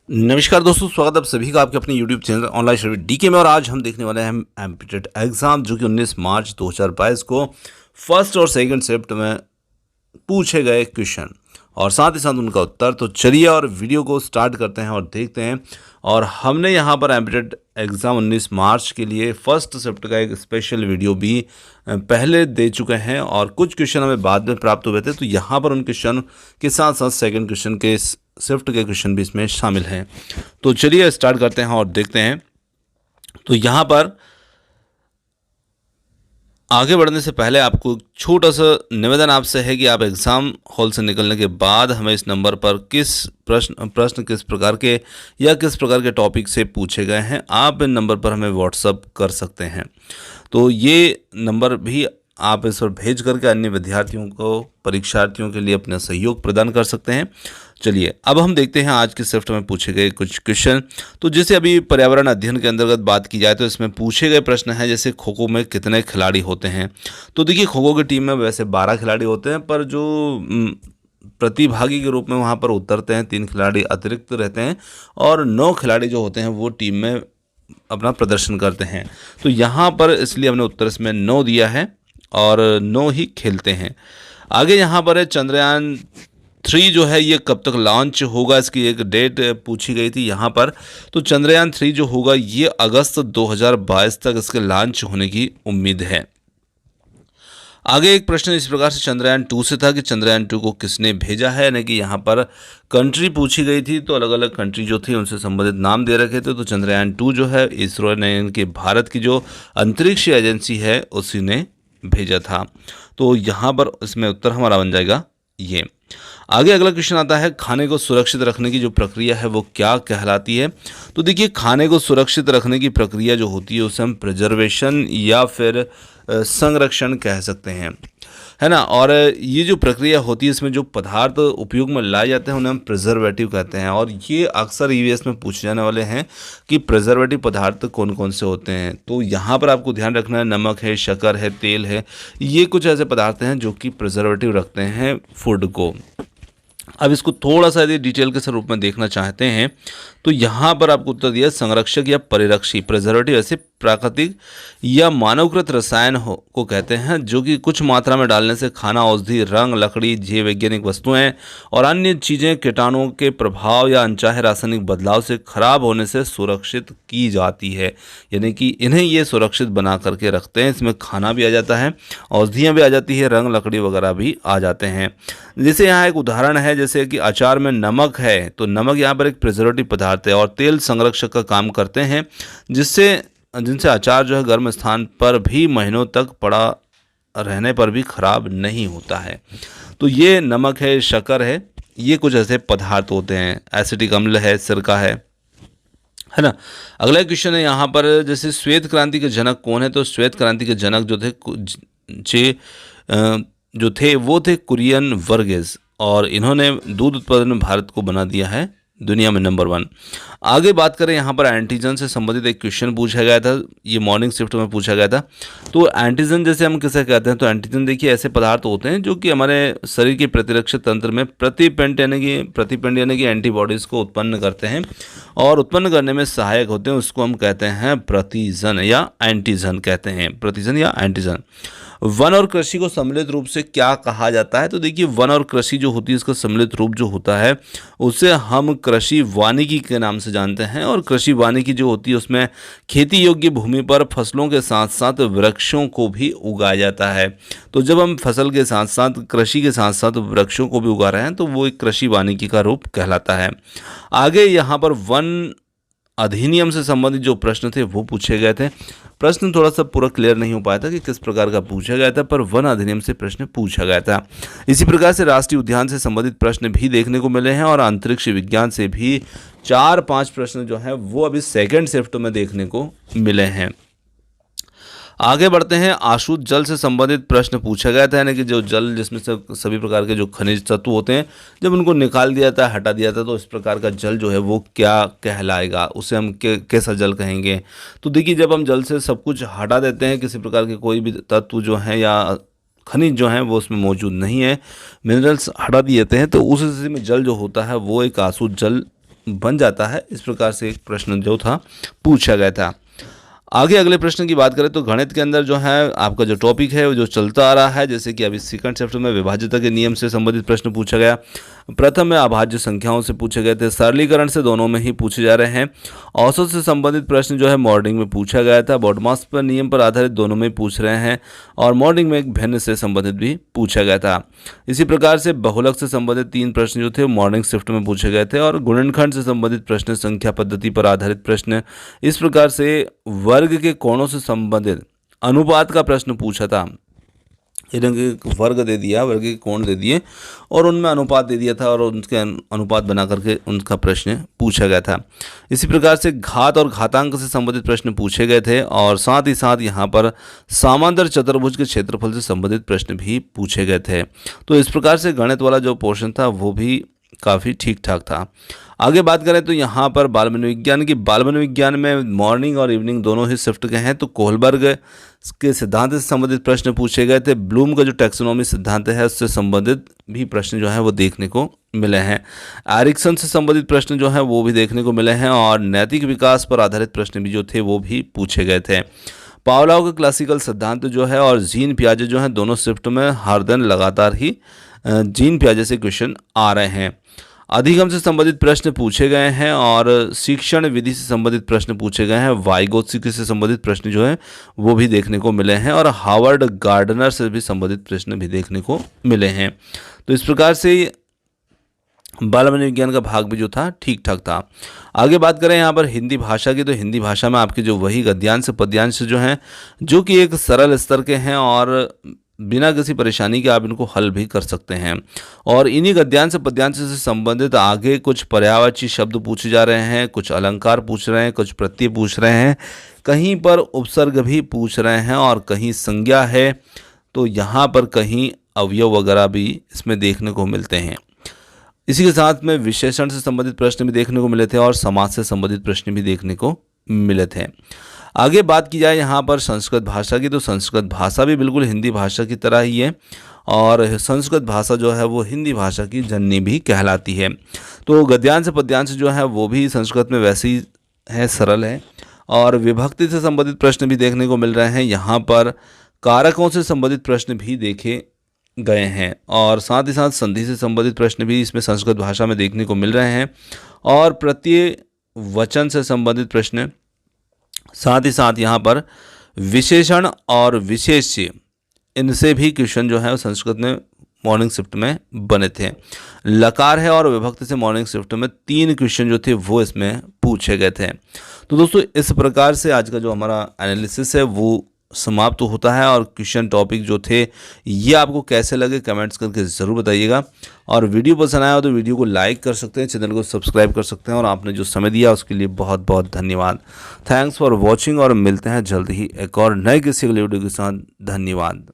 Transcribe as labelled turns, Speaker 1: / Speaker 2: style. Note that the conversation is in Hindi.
Speaker 1: नमस्कार दोस्तों, स्वागत है आप सभी का आपके अपने YouTube channel online service DK में। और आज हम देखने वाले हैं एमपीटेट एग्ज़ाम जो कि 19 मार्च 2022 को फर्स्ट और सेकंड शिफ्ट में पूछे गए क्वेश्चन और साथ ही साथ उनका उत्तर। तो चलिए और वीडियो को स्टार्ट करते हैं और देखते हैं। और हमने यहाँ पर एमपीटेट एग्ज़ाम 19 मार्च के लिए फर्स्ट शिफ्ट का एक स्पेशल वीडियो भी पहले दे चुके हैं और कुछ क्वेश्चन हमें बाद में प्राप्त हुए थे। तो यहाँ पर उन क्वेश्चन के साथ साथ सेकंड क्वेश्चन के शिफ्ट के क्वेश्चन भी इसमें शामिल हैं। तो चलिए स्टार्ट करते हैं और देखते हैं। तो यहाँ पर आगे बढ़ने से पहले आपको छोटा सा निवेदन आपसे है कि आप एग्ज़ाम हॉल से निकलने के बाद हमें इस नंबर पर किस प्रश्न किस प्रकार के या किस प्रकार के टॉपिक से पूछे गए हैं, आप इन नंबर पर हमें व्हाट्सअप कर सकते हैं। तो ये नंबर भी आप इस पर भेज करके अन्य विद्यार्थियों को, परीक्षार्थियों के लिए अपना सहयोग प्रदान कर सकते हैं। चलिए अब हम देखते हैं आज के शिफ्ट में पूछे गए कुछ क्वेश्चन। तो जैसे अभी पर्यावरण अध्ययन के अंतर्गत बात की जाए तो इसमें पूछे गए प्रश्न हैं जैसे खो खो में कितने खिलाड़ी होते हैं। तो देखिए खो खो की टीम में वैसे 12 खिलाड़ी होते हैं, पर जो प्रतिभागी के रूप में वहाँ पर उतरते हैं 3 खिलाड़ी अतिरिक्त रहते हैं और 9 खिलाड़ी जो होते हैं वो टीम में अपना प्रदर्शन करते हैं। तो यहाँ पर इसलिए हमने उत्तर इसमें 9 दिया है और 9 ही खेलते हैं। आगे यहाँ पर है चंद्रयान 3 जो है ये कब तक लॉन्च होगा, इसकी एक डेट पूछी गई थी यहाँ पर। तो चंद्रयान 3 जो होगा ये अगस्त 2022 तक इसके लॉन्च होने की उम्मीद है। आगे एक प्रश्न इस प्रकार से चंद्रयान 2 से था कि चंद्रयान 2 को किसने भेजा है, यानी कि यहाँ पर कंट्री पूछी गई थी। तो अलग अलग कंट्री जो थी उनसे संबंधित नाम दे रखे थे। तो चंद्रयान 2 जो है इसरो ने, इनके भारत की जो अंतरिक्ष एजेंसी है उसी ने भेजा था। तो यहाँ पर इसमें उत्तर हमारा बन जाएगा ये। आगे अगला क्वेश्चन आता है खाने को सुरक्षित रखने की जो प्रक्रिया है वो क्या कहलाती है। तो देखिए खाने को सुरक्षित रखने की प्रक्रिया जो होती है उसे हम प्रिजर्वेशन या फिर संरक्षण कह सकते हैं, है ना। और ये जो प्रक्रिया होती है इसमें जो पदार्थ उपयोग में लाए जाते हैं उन्हें हम प्रिजर्वेटिव कहते हैं। और ये अक्सर ईवीएस में पूछे जाने वाले हैं कि प्रिजर्वेटिव पदार्थ कौन कौन से होते हैं। तो यहाँ पर आपको ध्यान रखना है नमक है, शक्कर है, तेल है, ये कुछ ऐसे पदार्थ हैं जो कि प्रिजर्वेटिव रखते हैं फूड को। अब इसको थोड़ा सा यदि डिटेल के स्वरूप में देखना चाहते हैं तो यहाँ पर आपको उत्तर दिया संरक्षक या परिरक्षी। प्रिजर्वेटिव ऐसे प्राकृतिक या मानवकृत रसायन को कहते हैं जो कि कुछ मात्रा में डालने से खाना, औषधि, रंग, लकड़ी, जैव वैज्ञानिक वस्तुएं और अन्य चीज़ें कीटाणुओं के प्रभाव या अनचाहे रासायनिक बदलाव से खराब होने से सुरक्षित की जाती है। यानी कि इन्हें ये सुरक्षित बना करके रखते हैं। इसमें खाना भी आ जाता है, औषधियाँ भी आ जाती है, रंग, लकड़ी वगैरह भी आ जाते हैं। जैसे यहाँ एक उदाहरण है, जैसे कि अचार में नमक है तो नमक यहाँ पर एक प्रिजर्वेटिव पदार्थ है और तेल संरक्षक का काम करते हैं जिनसे अचार जो है गर्म स्थान पर भी महीनों तक पड़ा रहने पर भी खराब नहीं होता है। तो ये नमक है, शक्कर है, ये कुछ ऐसे पदार्थ होते हैं। एसिटिक अम्ल है, सिरका है ना। अगला क्वेश्चन है यहाँ पर जैसे श्वेत क्रांति के जनक कौन है। तो श्वेत क्रांति के जनक जो थे वो थे कुरियन वर्गीस और इन्होंने दूध उत्पादन में भारत को बना दिया है दुनिया में नंबर 1। आगे बात करें यहाँ पर एंटीजन से संबंधित एक क्वेश्चन पूछा गया था, ये मॉर्निंग शिफ्ट में पूछा गया था। तो एंटीजन जैसे हम किसे कहते हैं, तो एंटीजन देखिए ऐसे पदार्थ होते हैं जो कि हमारे शरीर के प्रतिरक्षक तंत्र में प्रतिपिंड यानी कि एंटीबॉडीज़ को उत्पन्न करते हैं और उत्पन्न करने में सहायक होते हैं। उसको हम कहते हैं प्रतिजन या एंटीजन कहते हैं, प्रतिजन या एंटीजन। वन और कृषि को सम्मिलित रूप से क्या कहा जाता है। तो देखिए वन और कृषि जो होती है इसका सम्मिलित रूप जो होता है उसे हम कृषि वानिकी के नाम से जानते हैं। और कृषि वानिकी जो होती है उसमें खेती योग्य भूमि पर फसलों के साथ साथ वृक्षों को भी उगाया जाता है। तो जब हम फसल के साथ साथ कृषि के साथ साथ वृक्षों को भी उगा रहे हैं तो वो एक कृषि वानिकी का रूप कहलाता है। आगे यहाँ पर वन अधिनियम से संबंधित जो प्रश्न थे वो पूछे गए थे। प्रश्न थोड़ा सा पूरा क्लियर नहीं हो पाया था कि किस प्रकार का पूछा गया था, पर वन अधिनियम से प्रश्न पूछा गया था। इसी प्रकार से राष्ट्रीय उद्यान से संबंधित प्रश्न भी देखने को मिले हैं और अंतरिक्ष विज्ञान से भी 4-5 प्रश्न जो हैं वो अभी सेकंड शिफ्ट में देखने को मिले हैं। आगे बढ़ते हैं। आशुद्ध जल से संबंधित प्रश्न पूछा गया था, यानी कि जो जल जिसमें से सभी प्रकार के जो खनिज तत्व होते हैं जब उनको निकाल दिया था, हटा दिया था, तो इस प्रकार का जल जो है वो क्या कहलाएगा, उसे हम कैसा जल कहेंगे। तो देखिए जब हम जल से सब कुछ हटा देते हैं, किसी प्रकार के कोई भी तत्व जो है या खनिज जो हैं वो उसमें मौजूद नहीं है, मिनरल्स हटा दिए जाते हैं, तो उस स्थिति में जल जो होता है वो एक आशुद्ध जल बन जाता है। इस प्रकार से एक प्रश्न जो था पूछा गया था। आगे अगले प्रश्न की बात करें तो गणित के अंदर जो है आपका जो टॉपिक है वो जो चलता आ रहा है, जैसे कि अभी सेकंड चैप्टर में विभाज्यता के नियम से संबंधित प्रश्न पूछा गया। प्रथम में अभाज्य संख्याओं से पूछे गए थे, सरलीकरण से दोनों में ही पूछे जा रहे हैं। औसत से संबंधित प्रश्न जो है मॉडलिंग में पूछा गया था, बॉडमास पर नियम पर आधारित दोनों में पूछ रहे हैं, और मॉडलिंग में एक भिन्न से संबंधित भी पूछा गया था। इसी प्रकार से बहुलक से संबंधित 3 प्रश्न जो थे मॉर्निंग शिफ्ट में पूछे गए थे, और गुणनखंड से संबंधित प्रश्न, संख्या पद्धति पर आधारित प्रश्न, इस प्रकार से वर्ग के कोणों से संबंधित अनुपात का प्रश्न पूछा था। इन्हें वर्ग दे दिया, वर्ग के कोण दे दिए और उनमें अनुपात दे दिया था, और उनके अनुपात बना करके उनका प्रश्न पूछा गया था। इसी प्रकार से घात और घातांक से संबंधित प्रश्न पूछे गए थे, और साथ ही साथ यहाँ पर समांतर चतुर्भुज के क्षेत्रफल से संबंधित प्रश्न भी पूछे गए थे। तो इस प्रकार से गणित वाला जो पोर्शन था वो भी काफ़ी ठीक ठाक था। आगे बात करें तो यहाँ पर बाल मनोविज्ञान की, बाल मनोविज्ञान में मॉर्निंग और इवनिंग दोनों ही शिफ्ट के हैं, तो कोहलबर्ग के सिद्धांत से संबंधित प्रश्न पूछे गए थे। ब्लूम का जो टैक्सोनॉमी सिद्धांत है उससे संबंधित भी प्रश्न जो है वो देखने को मिले हैं। एरिक्सन से संबंधित प्रश्न जो है वो भी देखने को मिले हैं, और नैतिक विकास पर आधारित प्रश्न भी जो थे वो भी पूछे गए थे। पावलोव का क्लासिकल सिद्धांत जो है और जीन पियाजे जो है दोनों शिफ्ट में हर दिन लगातार ही जीन पियाजे से क्वेश्चन आ रहे हैं। अधिगम से संबंधित प्रश्न पूछे गए हैं, और शिक्षण विधि से संबंधित प्रश्न पूछे गए हैं। वाइगोत्स्की से संबंधित प्रश्न जो है वो भी देखने को मिले हैं, और हार्वर्ड गार्डनर से भी संबंधित प्रश्न भी देखने को मिले हैं। तो इस प्रकार से बाल मनोविज्ञान का भाग भी जो था ठीक ठाक था। आगे बात करें यहाँ पर हिंदी भाषा की, तो हिंदी भाषा में आपके जो वही गद्यांश पद्यांश जो हैं जो कि एक सरल स्तर के हैं, और बिना किसी परेशानी के आप इनको हल भी कर सकते हैं। और इन्हीं गद्यांश पद्यांश से संबंधित आगे कुछ पर्यायवाची शब्द पूछे जा रहे हैं, कुछ अलंकार पूछ रहे हैं, कुछ प्रत्यय पूछ रहे हैं, कहीं पर उपसर्ग भी पूछ रहे हैं, और कहीं संज्ञा है, तो यहाँ पर कहीं अवयव वगैरह भी इसमें देखने को मिलते हैं। इसी के साथ में विशेषण से संबंधित प्रश्न भी देखने को मिले थे, और समाज से संबंधित प्रश्न भी देखने को मिले थे। आगे बात की जाए यहाँ पर संस्कृत भाषा की, तो संस्कृत भाषा भी बिल्कुल हिंदी भाषा की तरह ही है, और संस्कृत भाषा जो है वो हिंदी भाषा की जननी भी कहलाती है। तो गद्यांश पद्यांश जो है वो भी संस्कृत में वैसे ही है, सरल है, और विभक्ति से संबंधित प्रश्न भी देखने को मिल रहे हैं। यहाँ पर कारकों से संबंधित प्रश्न भी देखे गए हैं, और साथ ही साथ संधि से संबंधित प्रश्न भी इसमें संस्कृत भाषा में देखने को मिल रहे हैं, और प्रत्यय वचन से संबंधित प्रश्न, साथ ही साथ यहाँ पर विशेषण और विशेष्य, इनसे भी क्वेश्चन जो है संस्कृत में मॉर्निंग शिफ्ट में बने थे। लकार है और विभक्ति से मॉर्निंग शिफ्ट में 3 क्वेश्चन जो थे वो इसमें पूछे गए थे। तो दोस्तों इस प्रकार से आज का जो हमारा एनालिसिस है वो समाप्त होता है, और क्वेश्चन टॉपिक जो थे ये आपको कैसे लगे कमेंट्स करके ज़रूर बताइएगा। और वीडियो पसंद आया हो तो वीडियो को लाइक कर सकते हैं, चैनल को सब्सक्राइब कर सकते हैं, और आपने जो समय दिया उसके लिए बहुत बहुत धन्यवाद। थैंक्स फॉर वॉचिंग, और मिलते हैं जल्द ही एक और नए किसी अगले वीडियो के साथ। धन्यवाद।